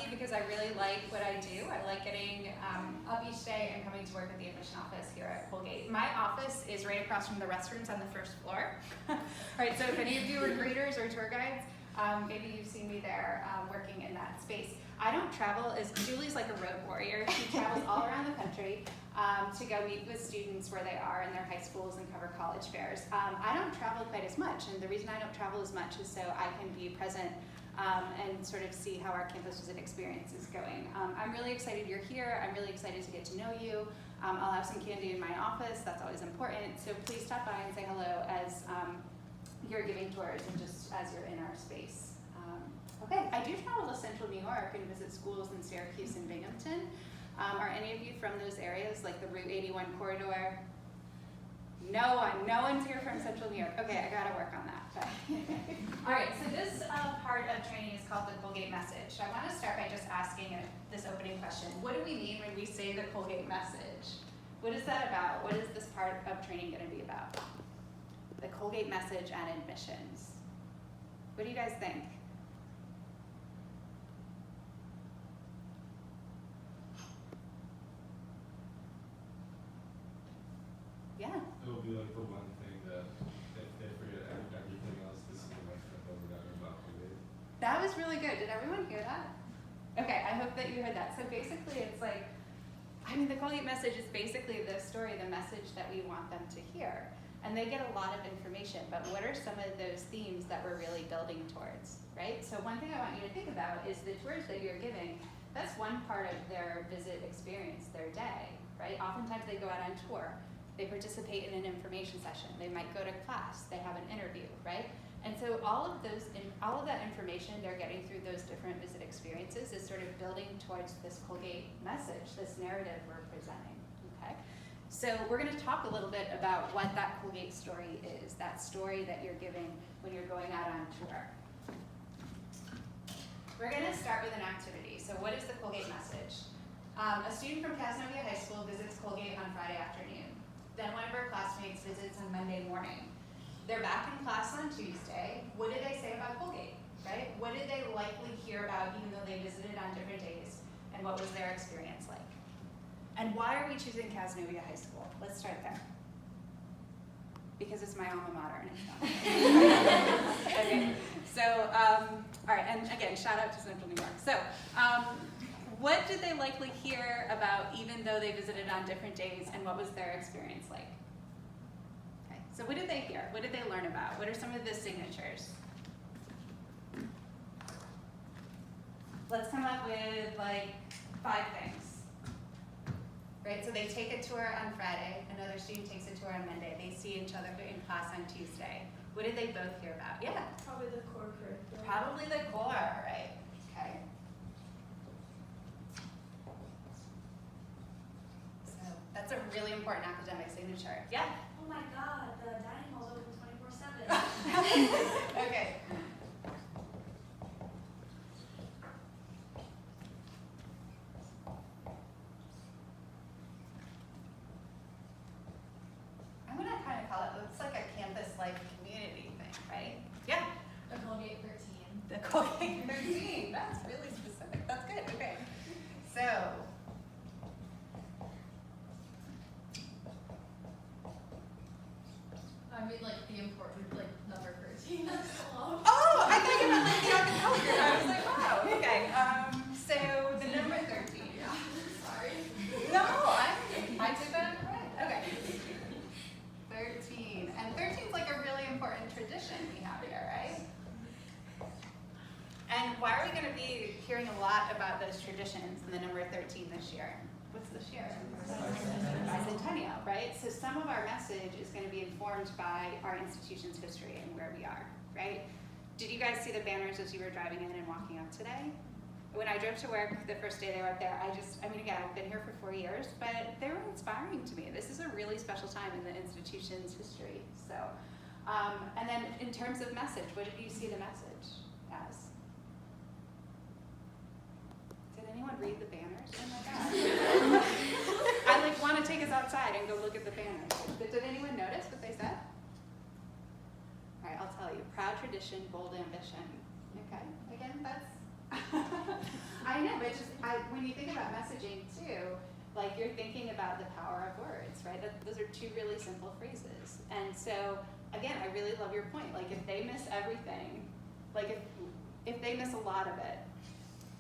lucky because I really like what I do. I like getting up each day and coming to work at the admission office here at Colgate. My office is right across from the restrooms on the first floor. All right, so if any of you are greeters or tour guides, maybe you've seen me there working in that space. I don't travel as Julie's like a road warrior. She travels all around the country to go meet with students where they are in their high schools and cover college fairs. I don't travel quite as much, and the reason I don't travel as much is so I can be present and sort of see how our campus visit experience is going. I'm really excited you're here. I'm really excited to get to know you. I'll have some candy in my office. That's always important. So please stop by and say hello as you're giving tours and just as you're in our space. Okay, I do travel to Central New York and visit schools in Syracuse and Binghamton. Are any of you from those areas, like the Route 81 corridor? No one's here from Central New York. Okay, I gotta work on that. But all right, so this part of training is called the Colgate message. I wanna start by just asking this opening question. What do we mean when we say the Colgate message? What is that about? What is this part of training gonna be about? The Colgate message and admissions. What do you guys think? Yeah. It'll be like the one thing that if they forget everything else, this is the one thing that we're talking about. That was really good. Did everyone hear that? Okay, I hope that you heard that. So basically it's like, I mean, the Colgate message is basically the story, the message that we want them to hear. And they get a lot of information, but what are some of those themes that we're really building towards, right? So one thing I want you to think about is the tours that you're giving, that's one part of their visit experience, their day, right? Oftentimes they go out on tour. They participate in an information session. They might go to class. They have an interview, right? And so all of that information they're getting through those different visit experiences is sort of building towards this Colgate message, this narrative we're presenting, okay? So we're gonna talk a little bit about what that Colgate story is, that story that you're giving when you're going out on tour. We're gonna start with an activity. So what is the Colgate message? A student from Casanova High School visits Colgate on Friday afternoon. Then one of our classmates visits on Monday morning. They're back in class on Tuesday. What did they say about Colgate, right? What did they likely hear about even though they visited on different days? And what was their experience like? And why are we choosing Casanova High School? Let's start there. Because it's my alma mater and it's not. Okay, so, all right, and again, shout out to Central New York. So, what did they likely hear about even though they visited on different days, and what was their experience like? Okay, so what did they hear? What did they learn about? What are some of the signatures? Let's come up with like 5 things. Right, so they take a tour on Friday, another student takes a tour on Monday, they see each other in class on Tuesday. What did they both hear about? Yeah? Probably the core curriculum. Probably the core, right? Okay. That's a really important academic signature. Yeah? Oh my god, the dining hall's open 24/7. Okay. I'm gonna kind of call it, it's like a campus-like community thing, right? Yeah? The Colgate 13. The Colgate 13. That's really specific. That's good. Okay. So, I mean, like the important, like number 13. That's alone. oh, I thought you meant like the agriculture. I was like, wow. Okay. So the number 13. Yeah. Sorry. No, I took that right. Okay. 13. And 13 is like a really important tradition we have here, right? And why are we going to be hearing a lot about those traditions in the number 13 this year? What's this year? Bicentennial, right? So some of our message is going to be informed by our institution's history and where we are, right? Did you guys see the banners as you were driving in and walking up today? When I drove to work the first day they were up there, I mean, again, I've been here for 4 years, but they were inspiring to me. This is a really special time in the institution's history. So, and then in terms of message, what did you see the message as? Did anyone read the banners? Oh my God. I like want to take us outside and go look at the banners. Did anyone notice what they said? All right, I'll tell you. Proud tradition, bold ambition. Okay, again, that's, I know, when you think about messaging too, like you're thinking about the power of words, right? Those are two really simple phrases. And so, again, I really love your point. Like if they miss everything, like if they miss a lot of it,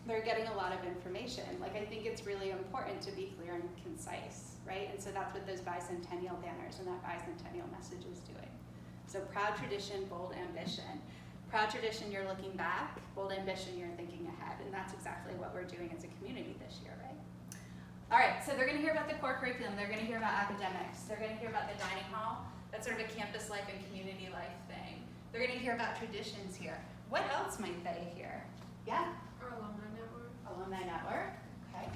they're getting a lot of information. Like I think it's really important to be clear and concise, right? And so that's what those bicentennial banners and that bicentennial message is doing. So proud tradition, bold ambition. Proud tradition, you're looking back. Bold ambition, you're thinking ahead. And that's exactly what we're doing as a community this year, right? All right, so they're gonna hear about the core curriculum. They're gonna hear about academics. They're gonna hear about the dining hall. That's sort of a campus life and community life thing. They're gonna hear about traditions here. What else might they hear? Yeah? Our alumni network. Alumni network, okay.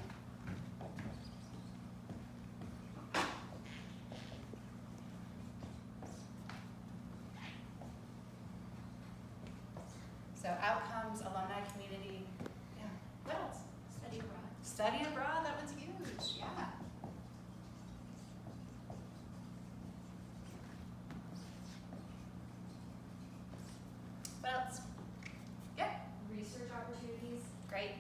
So outcomes, alumni community, yeah. What else? Study abroad. Study abroad, that one's huge, yeah. What else? Yeah, Research opportunities. great.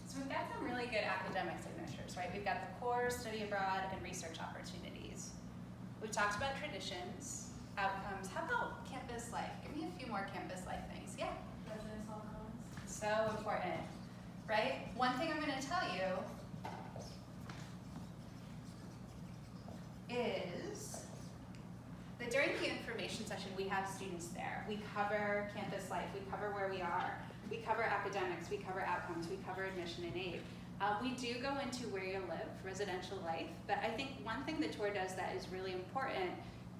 So we've got some really good academic signatures, right? We've got the core, study abroad, and research opportunities. We've talked about traditions, outcomes. How about campus life? Give me a few more campus life things. Yeah, Residence hall commons. so important, right? One thing I'm gonna tell you is that during the information session, we have students there. We cover campus life, we cover where we are, we cover academics, we cover outcomes, we cover admission and aid. We do go into where you live, residential life, but I think one thing the tour does that is really important,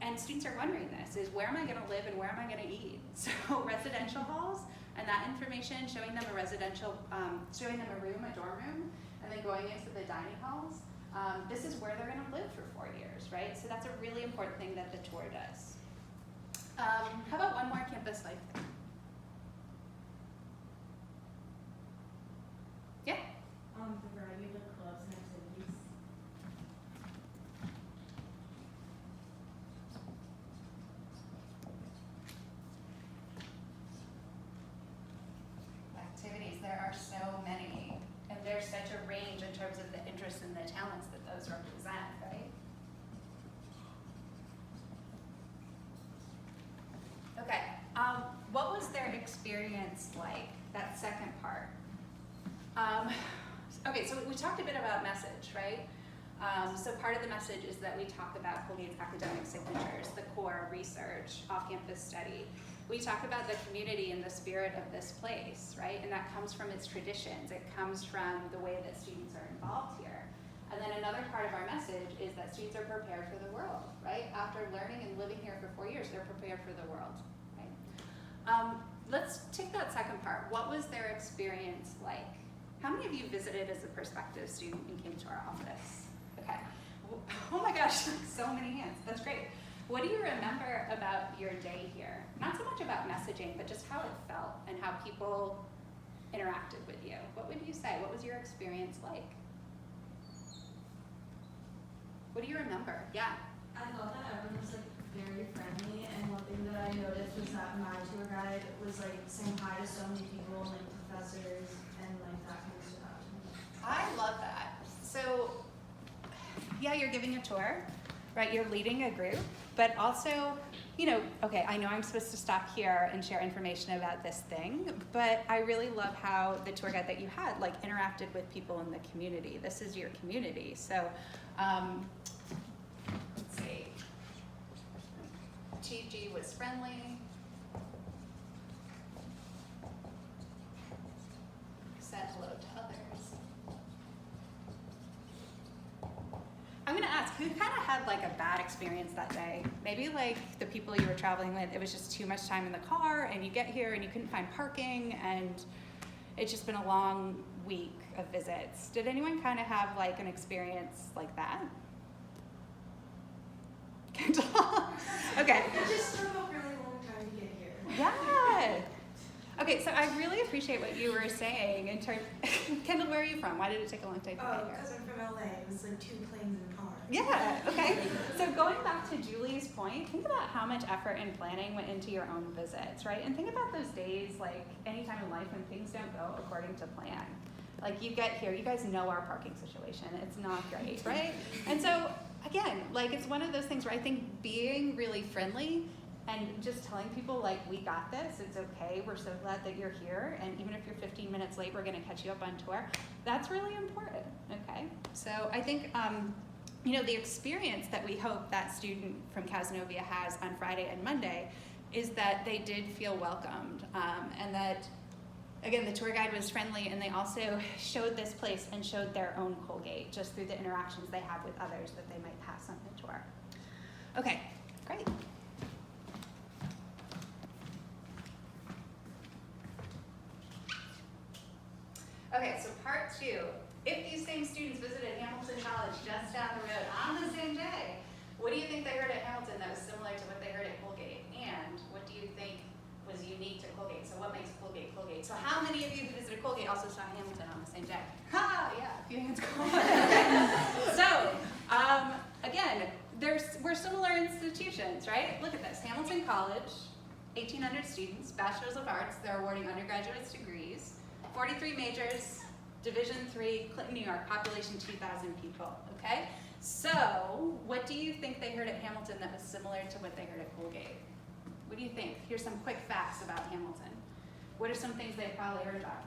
and students are wondering this, is where am I gonna live and where am I gonna eat? So residential halls, and that information, showing them a residential, showing them a room, a dorm room, and then going into the dining halls. This is where they're gonna live for 4 years, right? So that's a really important thing that the tour does. How about one more campus life thing? Yeah? The variety of clubs and activities. Activities, there are so many, and there's such a range in terms of the interests and the talents that those represent, right? Okay, what was their experience like, that second part? Okay, so we talked a bit about message, right? So part of the message is that we talk about Colgate's academic signatures, the core, research, off-campus study. We talk about the community and the spirit of this place, right? And that comes from its traditions. It comes from the way that students are involved here. And then another part of our message is that students are prepared for the world, right? After learning and living here for 4 years, they're prepared for the world, right? Let's take that second part. What was their experience like? How many of you visited as a prospective student and came to our office? Okay. Oh my gosh, so many hands. That's great. What do you remember about your day here? Not so much about messaging, but just how it felt and how people interacted with you. What would you say? What was your experience like? What do you remember? Yeah. I thought that everyone was like very friendly, and one thing that I noticed was that my tour guide was like saying hi to so many people, like professors, and like that kind of stuff. I love that. So, yeah, you're giving a tour, right? You're leading a group, but also, you know, okay, I know I'm supposed to stop here and share information about this thing, but I really love how the tour guide that you had, like, interacted with people in the community. This is your community. So, let's see. TG was friendly. Said hello to others. I'm gonna ask, who kind of had like a bad experience that day? Maybe like the people you were traveling with, it was just too much time in the car and you get here and you couldn't find parking and it's just been a long week of visits. Did anyone kind of have like an experience like that? Kendall? Okay. It just took a really long time to get here. Yeah. Okay, so I really appreciate what you were saying in terms. Kendall, where are you from? Why did it take a long time to Oh, get here? because I'm from LA. It was like 2 planes and a car. Yeah, okay. So going back to Julie's point, think about how much effort and planning went into your own visits, right? And think about those days, like any time in life when things don't go according to plan. Like you get here, you guys know our parking situation. It's not great, right? And so again, like it's one of those things where I think being really friendly and just telling people like, we got this, it's okay, we're so glad that you're here, and even if you're 15 minutes late, we're gonna catch you up on tour. That's really important, okay? So I think, the experience that we hope that student from Cazenovia has on Friday and Monday is that they did feel welcomed, and that, again, the tour guide was friendly, and they also showed this place and showed their own Colgate just through the interactions they have with others that they might pass on the tour. Okay, great. Okay, so part 2. If these same students visited Hamilton College just down the road on the same day, what do you think they heard at Hamilton that was similar to what they heard at Colgate? And what do you think was unique to Colgate? So what makes Colgate Colgate? So how many of you who visited Colgate also saw Hamilton on the same day? Ha! Yeah, a few hands go up. So, again, we're similar institutions, right? Look at this. Hamilton College, 1,800 students, Bachelors of Arts. They're awarding undergraduate degrees. 43 majors, Division III, Clinton, New York, population 2,000 people, okay? So, what do you think they heard at Hamilton that was similar to what they heard at Colgate? What do you think? Here's some quick facts about Hamilton. What are some things they probably heard about?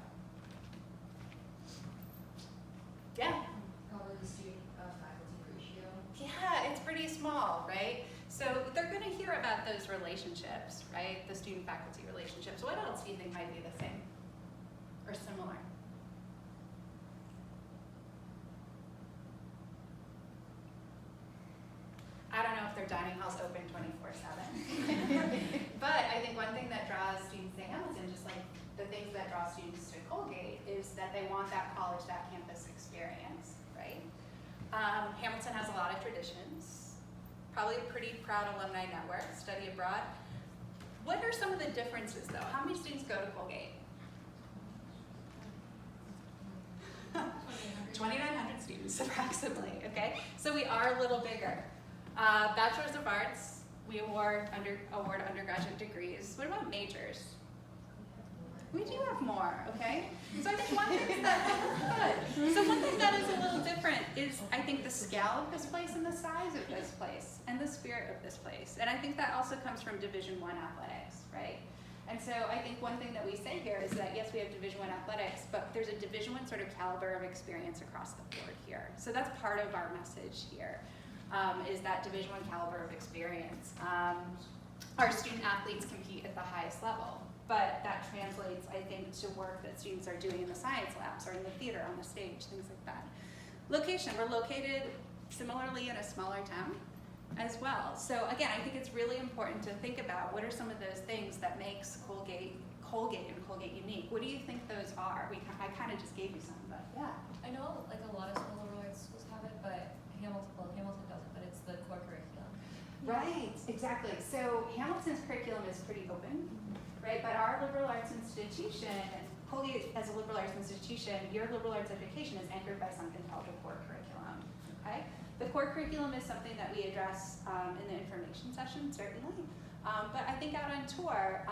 Yeah? Probably the student faculty ratio. Yeah, it's pretty small, right? So they're gonna hear about those relationships, right? The student-faculty relationships. What else do you think might be the same or similar? I don't know if their dining hall's open 24/7. But I think one thing that draws students to Hamilton, just like the things that draw students to Colgate, is that they want that college, that campus experience, right? Hamilton has a lot of traditions, probably a pretty proud alumni network, study abroad. What are some of the differences though? How many students go to Colgate? 2,900 students approximately, okay? So we are a little bigger. Bachelors of Arts, we award undergraduate degrees. What about majors? We do have more, okay? So I think one thing that is a little different is I think the scale of this place and the size of this place and the spirit of this place. And I think that also comes from Division I athletics, right? And so I think one thing that we say here is that yes, we have Division I athletics, but there's a Division I sort of caliber of experience across the board here. So that's part of our message here, is that Division I caliber of experience. Our student athletes compete at the highest level, but that translates, I think, to work that students are doing in the science labs or in the theater, on the stage, things like that. Location, we're located similarly in a smaller town as well. So again, I think it's really important to think about what are some of those things that makes Colgate and Colgate unique. What do you think those are? I kind of just gave you some, but yeah. I know like a lot of liberal arts schools have it, but Hamilton doesn't, but it's the core curriculum. Right, exactly. So Hamilton's curriculum is pretty open, right? But our liberal arts institution, Colgate as a liberal arts institution, your liberal arts education is anchored by something called the core curriculum, okay? The core curriculum is something that we address in the information session, certainly. But I think out on tour,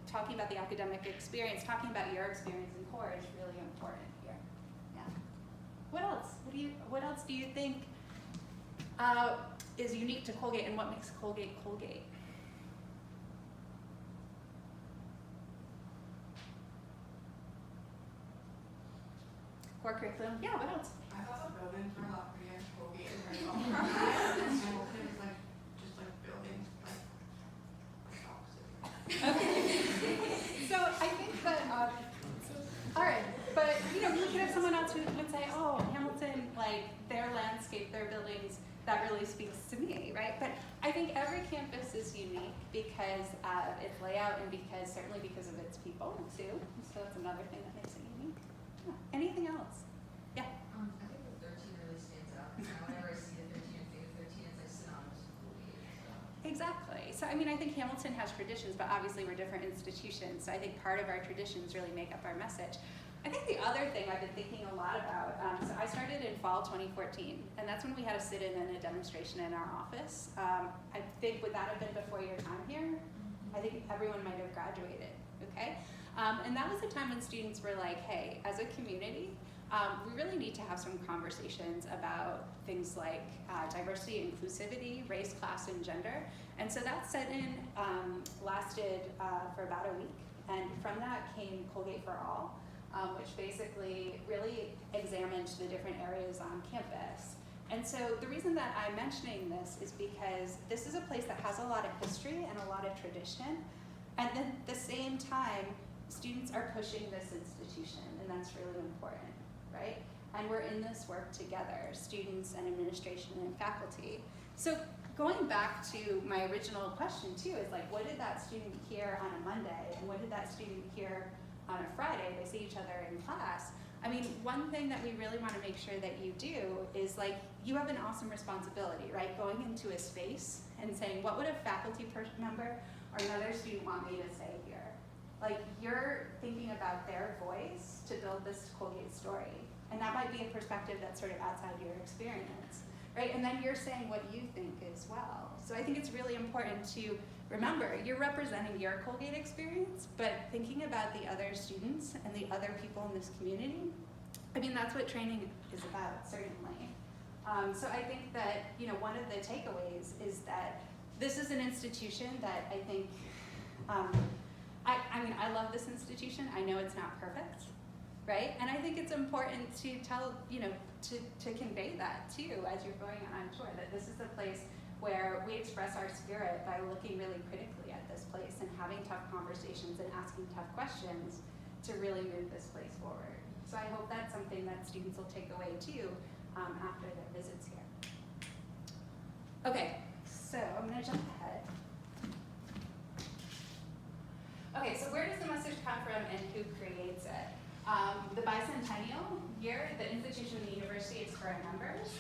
talking about the academic experience, talking about your experience in core is really important here. Yeah. What else? What else do you think is unique to Colgate, and what makes Colgate Colgate? Core curriculum. Yeah. What else? I thought the buildings were a lot prettier. Colgate is very well. Hamilton is like just like buildings like opposite. Okay. So I think that all right, but you could have someone else who would say, oh, Hamilton, like their landscape, their buildings, that really speaks to me, right? But I think every campus is unique because of its layout and certainly because of its people too. So that's another thing that makes it unique. Yeah. Anything else? Yeah. I think the 13 really stands out. Whenever I see the 13, I think of 13 as like synonymous with Colgate. Exactly. So I think Hamilton has traditions, but obviously we're different institutions. So I think part of our traditions really make up our message. I think the other thing I've been thinking a lot about, so I started in fall 2014, and that's when we had a sit-in and a demonstration in our office. I think would that have been before your time here? I think everyone might have graduated, okay? And that was a time when students were like, hey, as a community, we really need to have some conversations about things like diversity, inclusivity, race, class, and gender. And so that sit-in lasted for about a week. And from that came Colgate for All, which basically really examined the different areas on campus. And so the reason that I'm mentioning this is because this is a place that has a lot of history and a lot of tradition. And then at the same time, students are pushing this institution, and that's really important, right? And we're in this work together, students and administration and faculty. So going back to my original question too, is like, what did that student hear on a Monday, and what did that student hear on a Friday? They see each other in class. I mean, one thing that we really want to make sure that you do is like, you have an awesome responsibility, right? Going into a space and saying, what would a faculty member or another student want me to say here? Like, you're thinking about their voice to build this Colgate story. And that might be a perspective that's sort of outside your experience, right? And then you're saying what you think as well. So I think it's really important to remember, you're representing your Colgate experience, but thinking about the other students and the other people in this community, I mean, that's what training is about, certainly. So I think that, you know, one of the takeaways is that this is an institution that I think, I mean, I love this institution. I know it's not perfect, right? And I think it's important to tell, you know, to convey that too as you're going on tour, that this is a place where we express our spirit by looking really critically at this place and having tough conversations and asking tough questions to really move this place forward. So I hope that's something that students will take away too after their visits here. Okay, so I'm gonna jump ahead. Okay, so where does the message come from and who creates it? The bicentennial year, the institution and the university is for our members.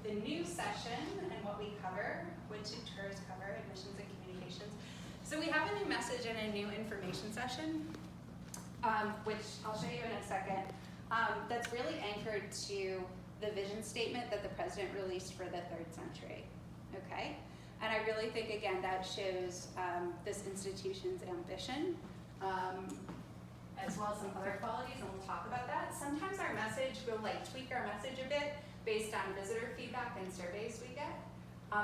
The new session and what we cover, which tours cover, admissions and communications. So we have a new message and a new information session, which I'll show you in a second, that's really anchored to the vision statement that the president released for the 3rd century, okay? And I really think, again, that shows this institution's ambition, as well as some other qualities, and we'll talk about that. Sometimes our message, we'll like tweak our message a bit based on visitor feedback and surveys we get.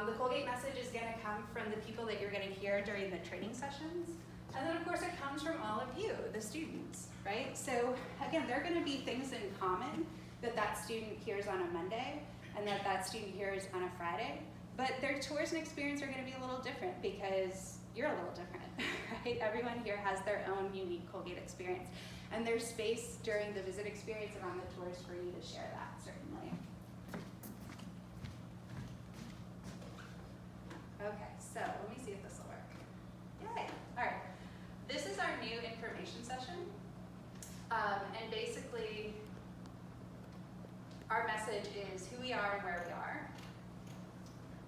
The Colgate message is gonna come from the people that you're gonna hear during the training sessions. And then of course it comes from all of you, the students, right? So again, there are gonna be things in common that that student hears on a Monday and that that student hears on a Friday. But their tours and experience are gonna be a little different because you're a little different, right? Everyone here has their own unique Colgate experience. And there's space during the visit experience and on the tours for you to share that, certainly. Okay, so let me see if this will work. Yay, all right. This is our new information session. And basically, our message is who we are and where we are.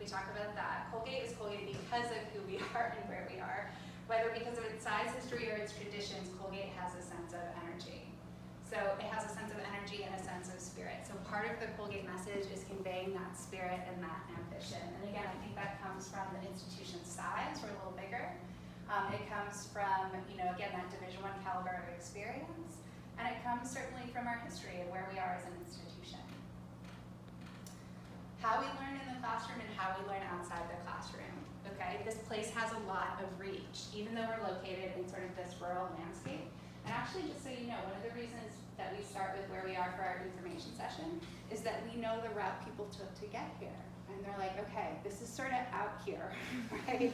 We talk about that. Colgate is Colgate because of who we are and where we are. Whether because of its size, history, or its traditions, Colgate has a sense of energy. So it has a sense of energy and a sense of spirit. So part of the Colgate message is conveying that spirit and that ambition. And again, I think that comes from the institution's size. We're a little bigger. It comes from, you know, again, that Division I caliber of experience. And it comes certainly from our history and where we are as an institution. How we learn in the classroom and how we learn outside the classroom, okay? This place has a lot of reach, even though we're located in sort of this rural landscape. And actually, just so you know, one of the reasons that we start with where we are for our information session is that we know the route people took to get here. And they're like, okay, this is sort of out here, right?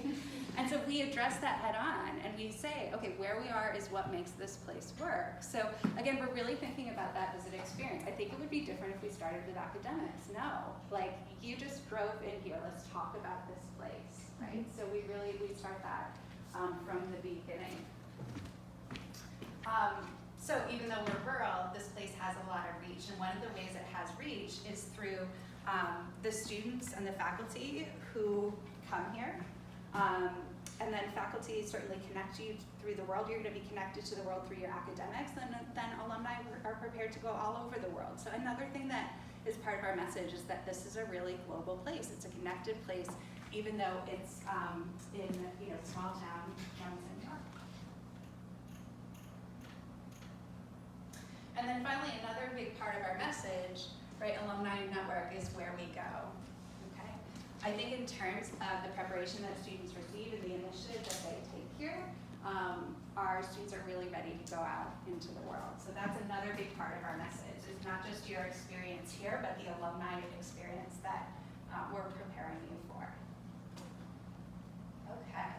And so we address that head on and we say, okay, where we are is what makes this place work. So again, we're really thinking about that visit experience. I think it would be different if we started with academics. No, like you just drove in here, let's talk about this place, right? So we start that from the beginning. So even though we're rural, this place has a lot of reach. And one of the ways it has reach is through the students and the faculty who come here. and then faculty certainly connect you through the world. You're going to be connected to the world through your academics, and then alumni are prepared to go all over the world. So another thing that is part of our message is that this is a really global place. It's a connected place, even though it's in small town Johnson, New York. And then finally, another big part of our message, right, alumni network is where we go. Okay, I think in terms of the preparation that students receive and the initiative that they take here, our students are really ready to go out into the world. So that's another big part of our message. It's not just your experience here, but the alumni experience that we're preparing you for. Okay.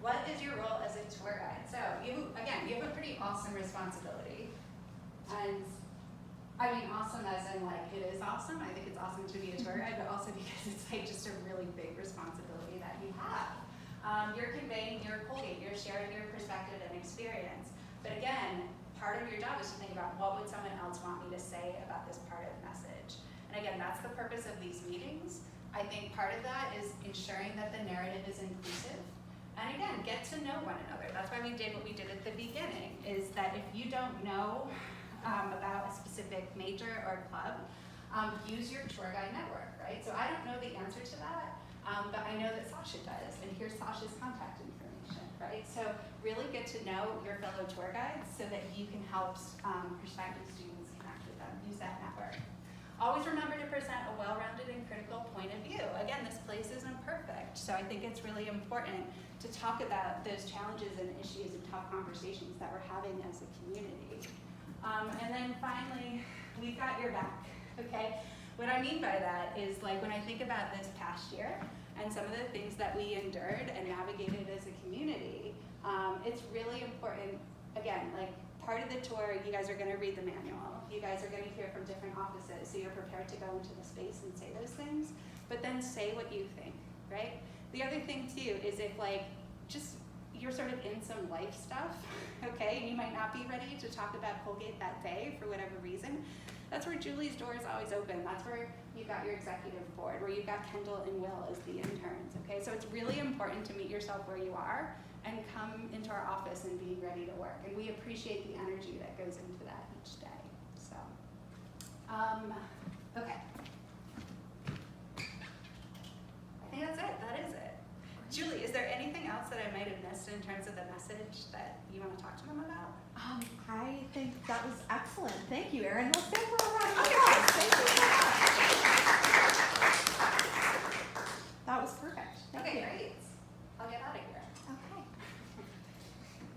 What is your role as a tour guide? So you have a pretty awesome responsibility. And I mean awesome as in like it is awesome. I think it's awesome to be a tour guide, but also because it's like just a really big responsibility that you have. You're conveying your Colgate, you're sharing your perspective and experience. But again, part of your job is to think about what would someone else want me to say about this part of the message. And again, that's the purpose of these meetings. I think part of that is ensuring that the narrative is inclusive. And again, get to know one another. That's why we did what we did at the beginning, is that if you don't know about a specific major or club, use your tour guide network, right? So I don't know the answer to that, but I know that Sasha does, and here's Sasha's contact information, right? So really get to know your fellow tour guides so that you can help prospective students connect with them. Use that network. Always remember to present a well-rounded and critical point of view. Again, this place isn't perfect, so I think it's really important to talk about those challenges and issues and tough conversations that we're having as a community. And then finally, we've got your back, okay? What I mean by that is like when I think about this past year and some of the things that we endured and navigated as a community, it's really important, again, like part of the tour, you guys are gonna read the manual. You guys are gonna hear from different offices, so you're prepared to go into the space and say those things, but then say what you think, right? The other thing too is if like, just, you're sort of in some life stuff, okay, and you might not be ready to talk about Colgate that day for whatever reason, that's where Julie's door is always open. That's where you've got your executive board, where you've got Kendall and Will as the interns, okay? So it's really important to meet yourself where you are and come into our office and be ready to work. And we appreciate the energy that goes into that each day, so. Okay. I think that's it, that is it. Julie, is there anything else that I might have missed in terms of the message that you want to talk to them about? I think that was excellent. Thank you, Erin. Let's go for a round of Okay, applause. thank you.